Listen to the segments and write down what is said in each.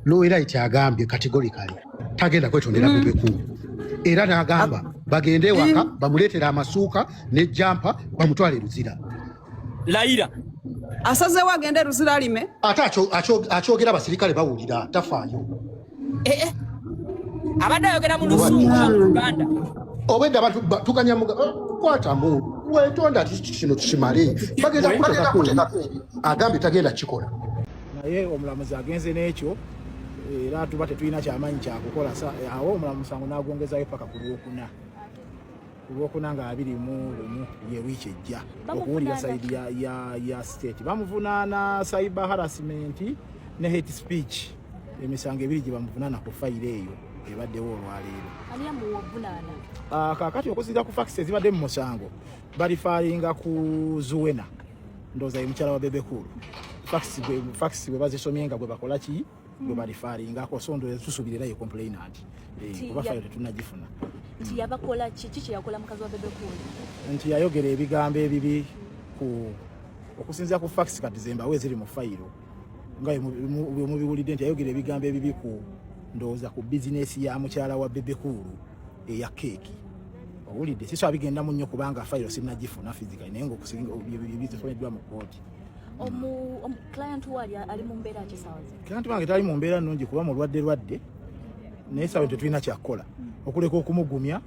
Loyalite agambye categorically tagenda kwetondera Bebekulu era n'agamba bagende waka bamuleetera amasuuka ne jampa bamutwale Luzira. Laira asazeewo agende Luzira alime ate akyogera abasirikale bawulira tafaayo abadde ayogera mu Lusungu mu Uganda obwedda abantu tukanyamuga kwatamu wetonda ati kino tukimale bagenda agambye tagenda kikola naye omulamuzi agenze n'ekyo era tuba tetulina kyamaanyi kyakukola awo omulamuzi Musango n'agwongezayo paka ku Lwokuna nga 21 ye wiiki ejja okuwulira sayidi ya state bamuvunaana cyber harassment ne hate speech emisango ebiri gye bamuvunaana ku fayiro eyo ebaddewo olwaleero kakati okusinziira ku facts ezibadde mu musango balifalinga ku Zuwena ndowooza ye mukyala wa Bebekulu facts bwe bazisomye nga bwe bakola ki bwe balifalingako so ndowooza tusuubirirayo complainant kuba fayiro tetunagifuna nti yabakola kiki kye yakola mukazi wa Bebekulu nti yayogera ebigambo ebibi okusinziira ku facts kati zembawe ziri mu fayiro nga mubiwulidde nti yayogera ebigambo ebibi ku ndowooza ku bizinesi ya mukyala wa Bebekulu eya keeki owulidde siso abigendamu nnyo kubanga fayiro sinagifuna physically naye ngaokubisomeddwa mu kooti client wali ali mu mbeera kisawaze client wange tali mu mbeera nnungi kuba mulwadde naye sawe tetulina kyakukola okuleka okumugumya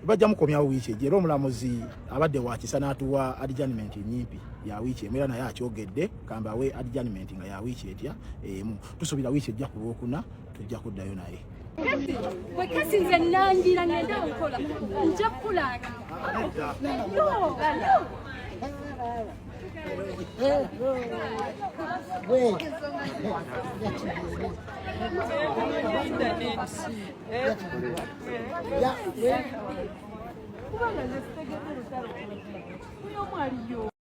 bajja mukomyawo wiiki ejja era omulamuzi abadde wakisa n'atuwa adjournment nyimpi ya wiiki emu era naye akyogedde kambawe adjournment nga ya wiiki etya emu tusuubira wiiki ejja ku Lwokuna tujja kuddayo naye kesi nze nangira ngenda nkola nja kulaga kubanga nesitegedde lutalo uyo mwaliyo